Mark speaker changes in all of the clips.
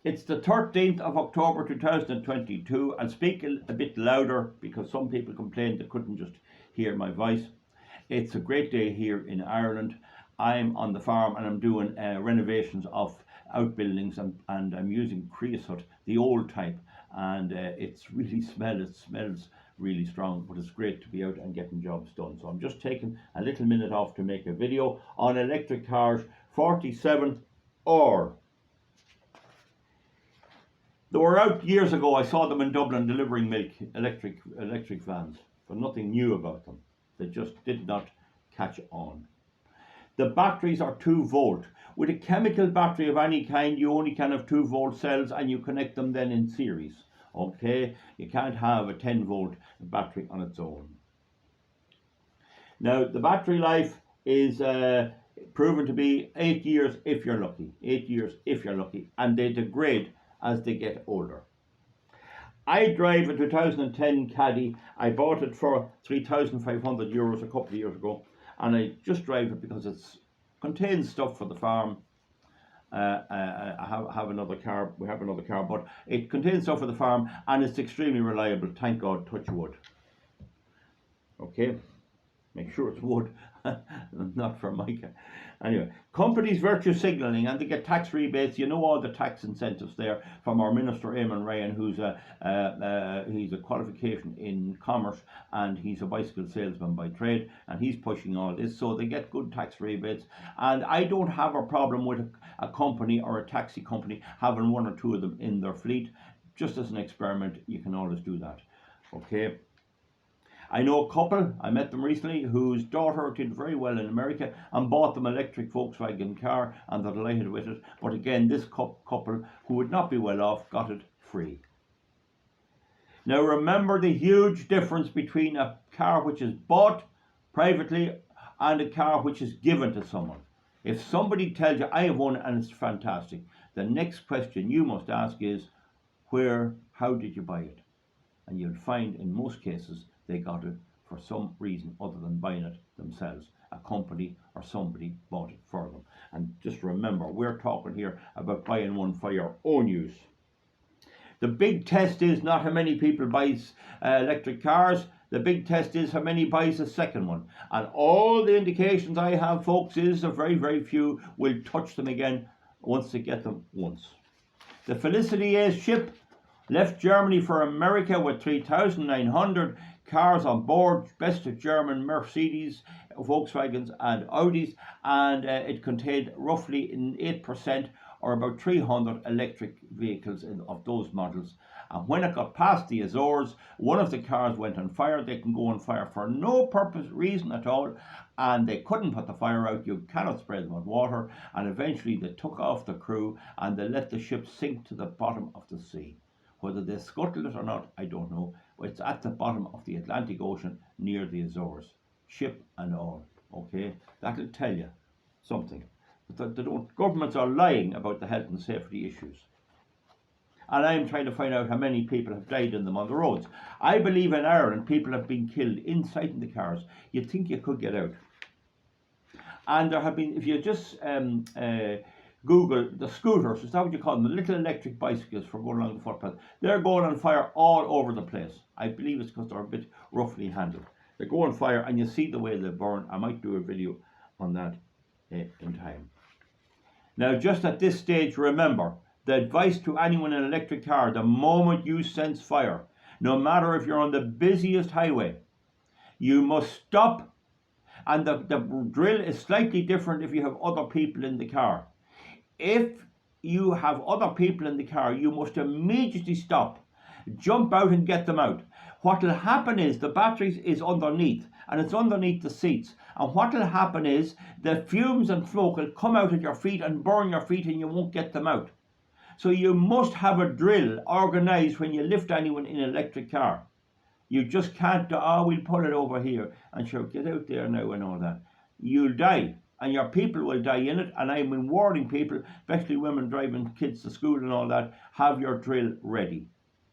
Speaker 1: It's the 13th of October 2022. I'll speak a bit louder because some people complained they couldn't just hear my voice. It's a great day here in Ireland. I'm on the farm and I'm doing renovations of outbuildings, and I'm using creosote, the old type, and it smells really strong, but it's great to be out and getting jobs done. So I'm just taking a little minute off to make a video on electric cars 47 or. They were out years ago. I saw them in Dublin delivering milk, electric vans, but nothing new about them. They just did not catch on. The batteries are 2 volt. With a chemical battery of any kind, you only can have 2 volt cells, and you connect them then in series. Okay, you can't have a 10 volt battery on its own. Now, the battery life is proven to be 8 years if you're lucky. 8 years if you're lucky, and they degrade as they get older. I drive a 2010 Caddy. I bought it for €3,500 a couple of years ago, and I just drive it because it contains stuff for the farm. I have another car. We have another car, but it contains stuff for the farm, and it's extremely reliable. Thank God, touch wood. Okay, make sure it's wood, not Formica. Anyway, companies virtue signalling, and they get tax rebates. You know all the tax incentives there from our Minister Eamon Ryan, who's he's a qualification in commerce, and he's a bicycle salesman by trade, and he's pushing all this, so they get good tax rebates. And I don't have a problem with a company or a taxi company having 1 or 2 of them in their fleet. Just as an experiment, you can always do that. Okay. I know a couple, I met them recently, whose daughter did very well in America and bought them an electric Volkswagen car, and they're delighted with it. But again, this couple, who would not be well off, got it free. Now remember the huge difference between a car which is bought privately and a car which is given to someone. If somebody tells you, I have one and it's fantastic, the next question you must ask is, how did you buy it? And you'll find in most cases they got it for some reason other than buying it themselves. A company or somebody bought it for them. And just remember, we're talking here about buying one for your own use. The big test is not how many people buys electric cars. The big test is how many buys a second one. And all the indications I have, folks, is that very, very few will touch them again once they get them once. The Felicity A ship left Germany for America with 3,900 cars on board, best of German Mercedes, Volkswagens and Audis, and it contained roughly 8% or about 300 electric vehicles of those models. And when it got past the Azores, one of the cars went on fire. They can go on fire for no reason at all, and they couldn't put the fire out. You cannot spray them with water, and eventually they took off the crew and they let the ship sink to the bottom of the sea. Whether they scuttled it or not, I don't know. It's at the bottom of the Atlantic Ocean near the Azores, ship and all. Okay, that'll tell you something. But governments are lying about the health and safety issues. And I'm trying to find out how many people have died in them on the roads. I believe in Ireland people have been killed inside the cars. You'd think you could get out. And there have been, if you just Google the scooters, is that what you call them? The little electric bicycles for going along the footpath. They're going on fire all over the place. I believe it's because they're a bit roughly handled. They go on fire and you see the way they burn. I might do a video on that in time. Now, just at this stage, remember, the advice to anyone in an electric car, the moment you sense fire, no matter if you're on the busiest highway, you must stop. And the drill is slightly different if you have other people in the car. If you have other people in the car, you must immediately stop, jump out and get them out. What will happen is the battery is underneath, and it's underneath the seats. And what will happen is the fumes and smoke will come out at your feet and burn your feet, and you won't get them out. So you must have a drill organised when you lift anyone in an electric car. You just can't, we'll pull it over here, and sure, get out there now and all that. You'll die. And your people will die in it. And I've been warning people, especially women driving kids to school and all that, have your drill ready.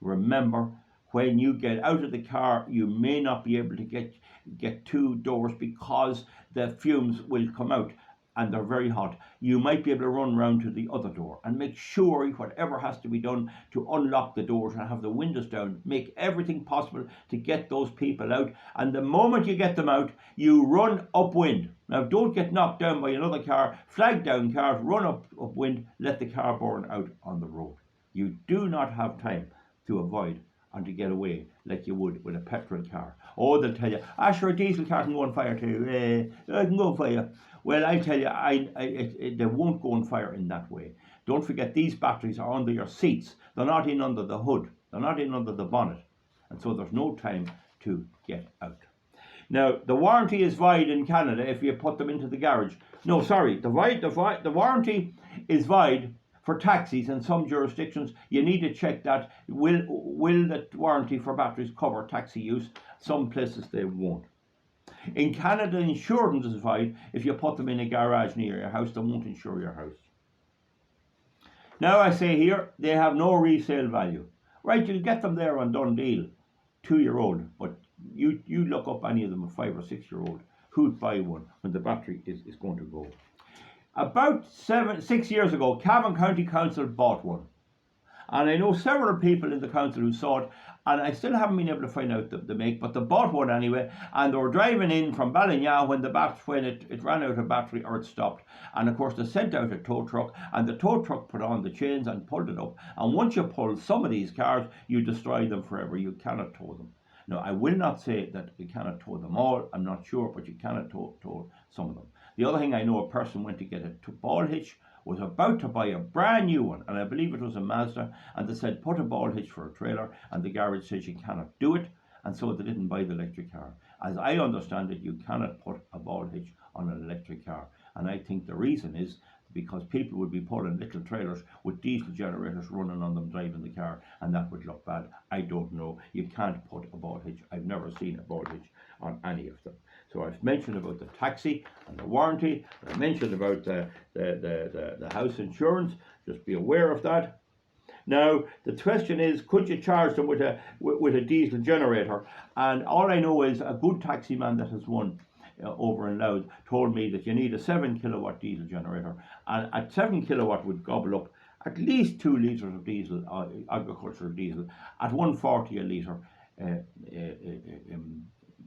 Speaker 1: Remember, when you get out of the car, you may not be able to get 2 doors because the fumes will come out. and they're very hot, you might be able to run round to the other door and make sure whatever has to be done to unlock the doors and have the windows down, make everything possible to get those people out. And the moment you get them out, you run upwind. Now, don't get knocked down by another car, flag down cars, run upwind, let the car burn out on the road. You do not have time to avoid and to get away like you would with a petrol car. Oh, they'll tell you, sure, a diesel car can go on fire too. I can go on fire. Well, I tell you, they won't go on fire in that way. Don't forget, these batteries are under your seats. They're not in under the hood. They're not in under the bonnet. And so there's no time to get out. Now, the warranty is void in Canada if you put them into the garage. No, sorry, the warranty is void for taxis in some jurisdictions. You need to check that. Will the warranty for batteries cover taxi use? Some places they won't. In Canada, insurance is void. If you put them in a garage near your house, they won't insure your house. Now I say here, they have no resale value. Right, you'll get them there on Dundee, 2-year-old, but you look up any of them, a 5 or 6-year-old, who'd buy one when the battery is going to go. About 6 years ago, Cavan County Council bought one. And I know several people in the council who saw it, and I still haven't been able to find out the make, but they bought one anyway, and they were driving in from Ballinya when it ran out of battery or it stopped. And of course they sent out a tow truck, and the tow truck put on the chains and pulled it up. And once you pull some of these cars, you destroy them forever. You cannot tow them. Now, I will not say that you cannot tow them all, I'm not sure, but you cannot tow some of them. The other thing, I know a person went to get a ball hitch, was about to buy a brand new one, and I believe it was a Mazda, and they said put a ball hitch for a trailer, and the garage says you cannot do it, and so they didn't buy the electric car. As I understand it, you cannot put a ball hitch on an electric car, and I think the reason is because people would be pulling little trailers with diesel generators running on them driving the car, and that would look bad. I don't know. You can't put a ball hitch. I've never seen a ball hitch on any of them. So I've mentioned about the taxi and the warranty. I mentioned about the house insurance. Just be aware of that. Now the question is, could you charge them with a diesel generator? And all I know is a good taxi man that has won over in Louth told me that you need a 7 kilowatt diesel generator, and at 7 kilowatt would gobble up at least 2 litres of diesel, agricultural diesel, at 140 a litre,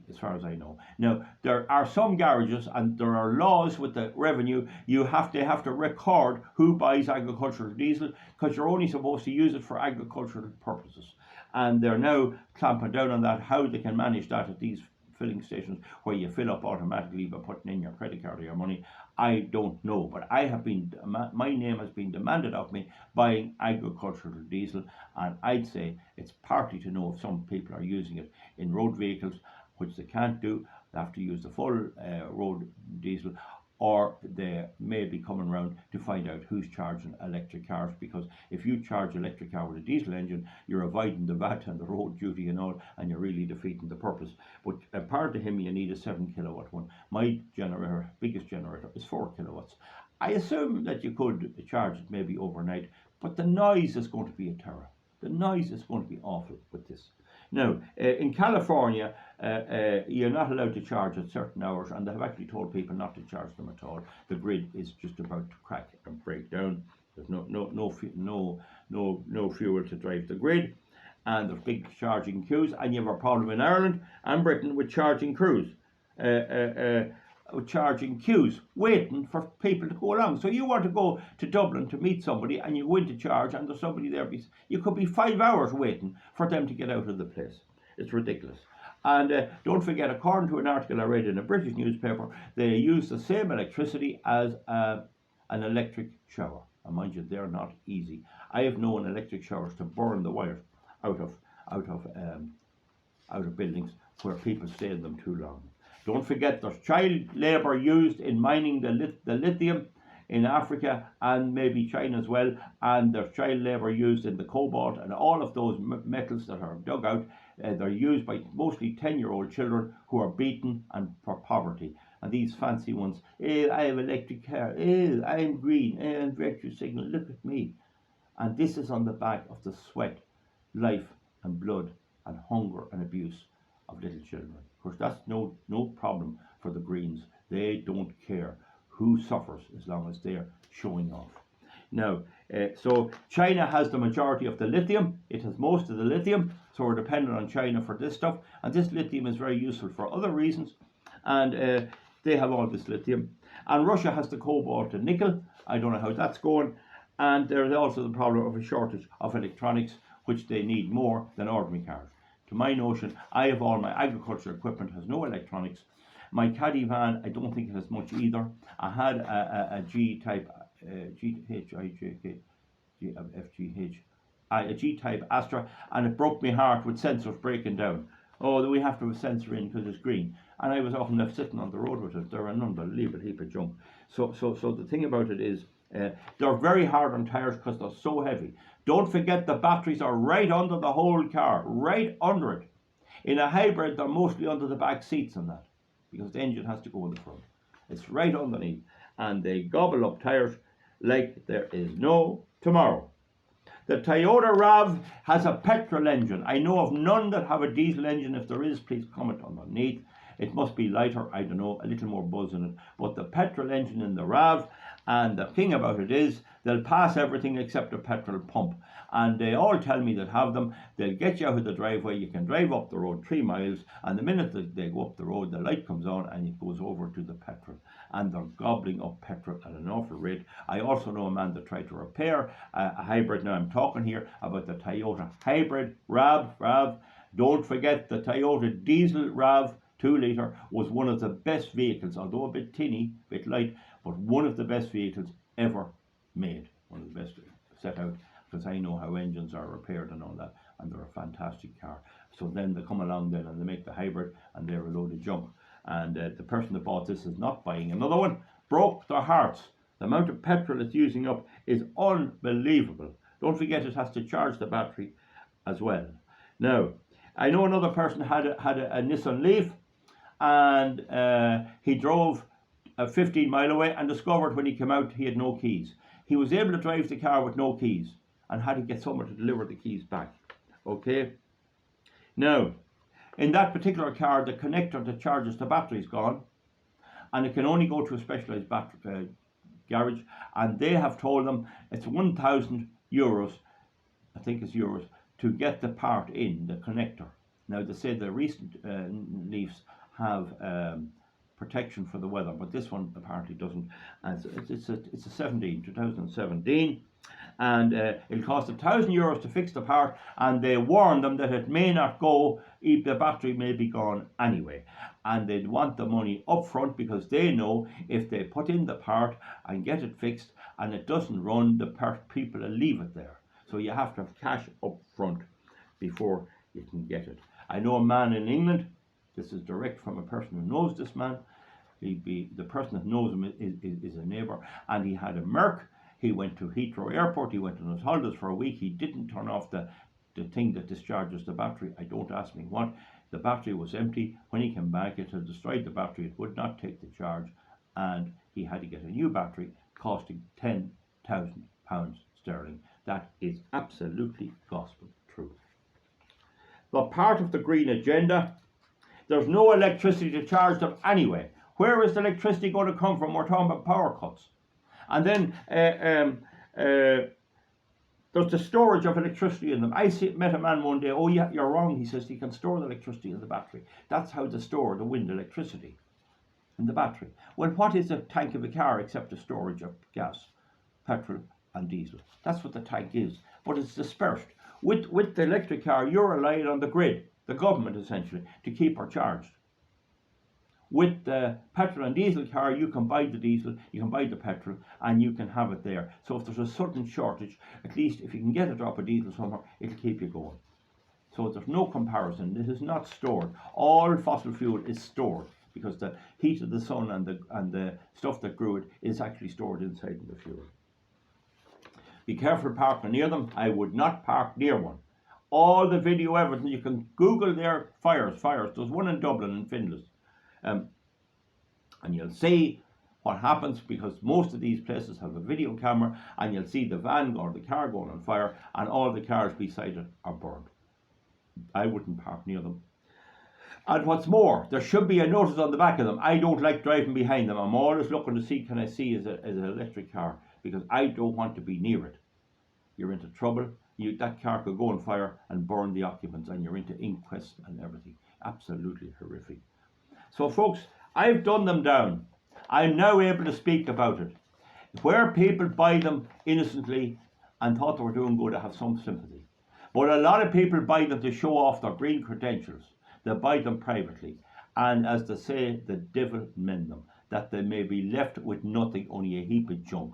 Speaker 1: as far as I know. Now, there are some garages, and there are laws with the revenue, they have to record who buys agricultural diesel, because you're only supposed to use it for agricultural purposes. And they're now clamping down on that, how they can manage that at these filling stations where you fill up automatically by putting in your credit card or your money. I don't know, but my name has been demanded of me buying agricultural diesel, and I'd say it's partly to know if some people are using it in road vehicles, which they can't do. They have to use the full road diesel, or they may be coming around to find out who's charging electric cars, because if you charge electric car with a diesel engine, you're avoiding the VAT and the road duty and all, and you're really defeating the purpose. But apart to him, you need a 7 kilowatt one. My generator, biggest generator, is 4 kilowatts. I assume that you could charge it maybe overnight, but the noise is going to be a terror. The noise is going to be awful with this. Now, in California, you're not allowed to charge at certain hours, and they have actually told people not to charge them at all. The grid is just about to crack and break down. There's no fuel to drive the grid, and there's big charging queues. And you have a problem in Ireland and Britain with charging queues, waiting for people to go along. So you want to go to Dublin to meet somebody, and you go into charge, and there's somebody there. You could be 5 hours waiting for them to get out of the place. It's ridiculous. And don't forget, according to an article I read in a British newspaper, they use the same electricity as an electric shower. And mind you, they're not easy. I have known electric showers to burn the wires out of buildings where people stay in them too long. Don't forget, there's child labour used in mining the lithium in Africa and maybe China as well, and there's child labour used in the cobalt and all of those metals that are dug out. They're used by mostly 10-year-old children who are beaten and for poverty. And these fancy ones, I have electric car, I'm green, I'm virtue signal, look at me. And this is on the back of the sweat, life and blood and hunger and abuse of little children. Of course, that's no problem for the Greens. They don't care who suffers as long as they're showing off. Now, so China has the majority of the lithium. It has most of the lithium, so we're dependent on China for this stuff. And this lithium is very useful for other reasons. And they have all this lithium. And Russia has the cobalt and nickel. I don't know how that's going. And there's also the problem of a shortage of electronics, which they need more than ordinary cars. To my notion, I have all my agriculture equipment has no electronics. My caddy van, I don't think it has much either. I had a G-type, a G-type Astra, and it broke my heart with sensors breaking down. Oh, we have to have a sensor in because it's green. And I was often left sitting on the road with it. They're an unbelievable heap of junk. So the thing about it is, they're very hard on tires because they're so heavy. Don't forget the batteries are right under the whole car, right under it. In a hybrid, they're mostly under the back seats and that, because the engine has to go in the front. It's right underneath. And they gobble up tires like there is no tomorrow. The Toyota RAV has a petrol engine. I know of none that have a diesel engine. If there is, please comment underneath. It must be lighter, I don't know, a little more buzz in it. But the petrol engine in the RAV, and the thing about it is, they'll pass everything except a petrol pump. And they all tell me that have them, they'll get you out of the driveway, you can drive up the road 3 miles, and the minute that they go up the road, the light comes on and it goes over to the petrol. And they're gobbling up petrol at an awful rate. I also know a man that tried to repair a hybrid. Now I'm talking here about the Toyota hybrid RAV. Don't forget the Toyota diesel RAV 2-litre was one of the best vehicles, although a bit tinny, a bit light, but one of the best vehicles ever made. One of the best set out, because I know how engines are repaired and all that, and they're a fantastic car. So then they come along then and they make the hybrid, and they're a load of junk. And the person that bought this is not buying another one. Broke their hearts. The amount of petrol it's using up is unbelievable. Don't forget it has to charge the battery as well. Now, I know another person had a Nissan Leaf, and he drove 15 mile away and discovered when he came out he had no keys. He was able to drive the car with no keys and had to get someone to deliver the keys back. Okay? Now, in that particular car, the connector that charges the battery is gone, and it can only go to a specialised garage, and they have told them it's 1,000 euros, I think it's euros, to get the part in, the connector. Now, they say the recent Leafs have protection for the weather, but this one apparently doesn't. And it's a 2017, and it'll cost 1,000 euros to fix the part, and they warn them that it may not go if the battery may be gone anyway, and they'd want the money up front, because they know if they put in the part and get it fixed and it doesn't run, the people will leave it there. So you have to have cash up front before you can get it. I know a man in England, this is direct from a person who knows this man. The person that knows him is a neighbour, and he had a Merc. He went to Heathrow Airport, he went on his holidays for a week, he didn't turn off the thing that discharges the battery. I don't ask me what. The battery was empty. When he came back, it had destroyed the battery, it would not take the charge, and he had to get a new battery costing £10,000 sterling. That is absolutely gospel truth. But part of the green agenda, there's no electricity to charge them anyway. Where is the electricity going to come from? We're talking about power cuts. And then there's the storage of electricity in them. I met a man one day, oh yeah, you're wrong. He says you can store the electricity in the battery. That's how they store the wind electricity in the battery. Well, what is a tank of a car except a storage of gas, petrol and diesel? That's what the tank is, but it's dispersed. With the electric car, you're relying on the grid, the government essentially, to keep her charged. With the petrol and diesel car, you can buy the diesel, you can buy the petrol, and you can have it there. So if there's a sudden shortage, at least if you can get a drop of diesel somewhere, it'll keep you going. So there's no comparison. This is not stored. All fossil fuel is stored, because the heat of the sun and the stuff that grew it is actually stored inside the fuel. Be careful parking near them. I would not park near one. All the video evidence, you can Google their fires. There's one in Dublin and Findlas. And you'll see what happens, because most of these places have a video camera, and you'll see the van or the car going on fire, and all the cars beside it are burned. I wouldn't park near them. And what's more, there should be a notice on the back of them. I don't like driving behind them. I'm always looking to see, can I see as an electric car, because I don't want to be near it. You're into trouble. That car could go on fire and burn the occupants, and you're into inquests and everything. Absolutely horrific. So folks, I've done them down. I'm now able to speak about it. Where people buy them innocently and thought they were doing good, I have some sympathy. But a lot of people buy them to show off their green credentials. They buy them privately. And as they say, the devil mend them, that they may be left with nothing, only a heap of junk.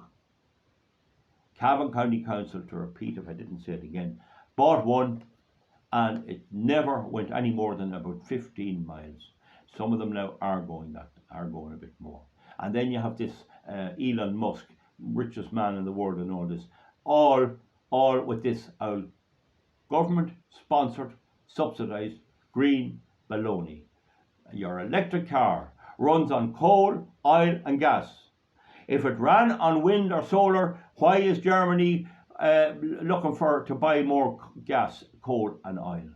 Speaker 1: Cavan County Council, to repeat if I didn't say it again, bought one, and it never went any more than about 15 miles. Some of them now are going a bit more. And then you have this Elon Musk, richest man in the world and all this, all with this government-sponsored, subsidised green baloney. Your electric car runs on coal, oil and gas. If it ran on wind or solar, why is Germany looking to buy more gas, coal and oil?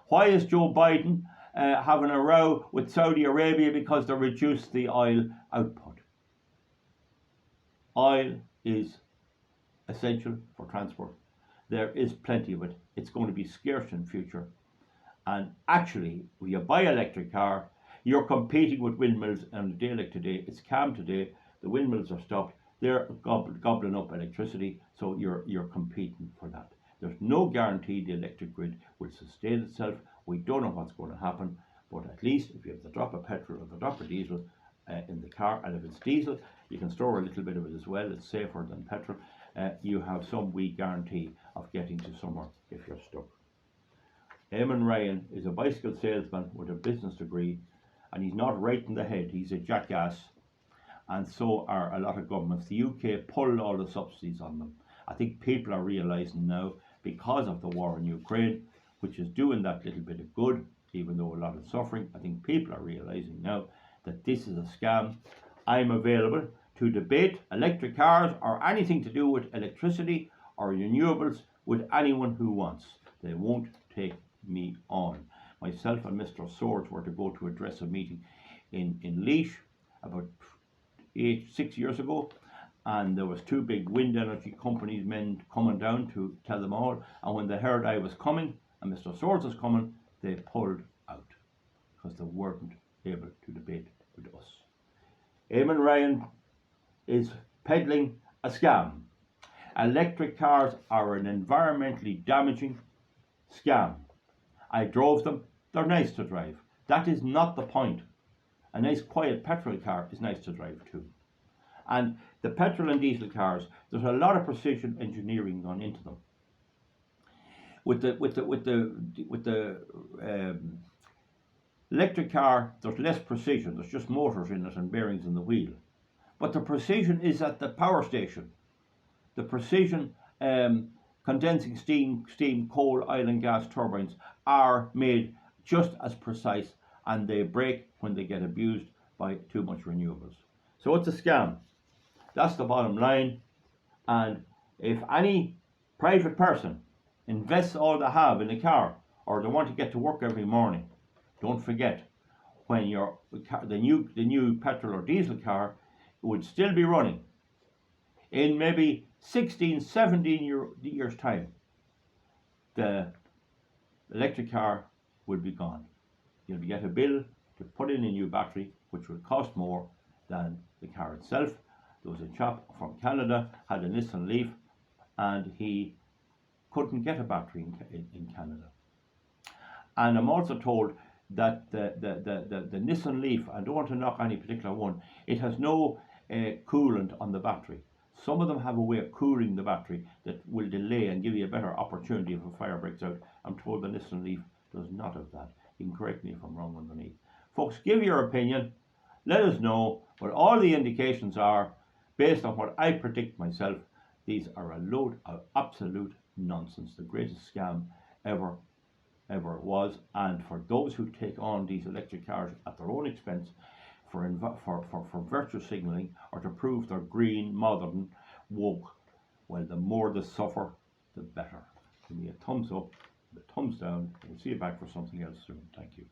Speaker 1: Why is Joe Biden having a row with Saudi Arabia because they reduced the oil output? Oil is essential for transport. There is plenty of it. It's going to be scarce in future. And actually, when you buy an electric car, you're competing with windmills. And a day like today, it's calm today, the windmills are stopped, they're gobbling up electricity, so you're competing for that. There's no guarantee the electric grid will sustain itself. We don't know what's going to happen, but at least if you have the drop of petrol or the drop of diesel in the car, and if it's diesel, you can store a little bit of it as well, it's safer than petrol, you have some wee guarantee of getting to somewhere if you're stuck. Eamon Ryan is a bicycle salesman with a business degree, and he's not right in the head, he's a jackass, and so are a lot of governments. The UK pulled all the subsidies on them. I think people are realising now, because of the war in Ukraine, which is doing that little bit of good, even though a lot of suffering, I think people are realising now that this is a scam. I'm available to debate electric cars or anything to do with electricity or renewables with anyone who wants. They won't take me on. Myself and Mr. Swords were to go to address a meeting in Laois about 6 years ago, and there was two big wind energy companies men coming down to tell them all, and when they heard I was coming and Mr. Swords was coming, they pulled out because they weren't able to debate with us. Eamon Ryan is peddling a scam. Electric cars are an environmentally damaging scam. I drove them, they're nice to drive. That is not the point. A nice quiet petrol car is nice to drive too. And the petrol and diesel cars, there's a lot of precision engineering gone into them. With the electric car, there's less precision. There's just motors in it and bearings in the wheel. But the precision is at the power station. The precision condensing steam, coal, oil and gas turbines are made just as precise, and they break when they get abused by too much renewables. So it's a scam. That's the bottom line. And if any private person invests all they have in a car, or they want to get to work every morning, don't forget, when the new petrol or diesel car would still be running in maybe 16, 17 years time, the electric car will be gone. You'll get a bill to put in a new battery, which will cost more than the car itself. There was a chap from Canada, had a Nissan Leaf, and he couldn't get a battery in Canada. And I'm also told that the Nissan Leaf, I don't want to knock any particular one, it has no coolant on the battery. Some of them have a way of cooling the battery that will delay and give you a better opportunity if a fire breaks out. I'm told the Nissan Leaf does not have that. You can correct me if I'm wrong underneath. Folks, give your opinion. Let us know. But all the indications are, based on what I predict myself, these are a load of absolute nonsense. The greatest scam ever was. And for those who take on these electric cars at their own expense, for virtue signalling or to prove they're green, modern, woke, well, the more they suffer, the better. Give me a thumbs up, a thumbs down. We'll see you back for something else soon. Thank you.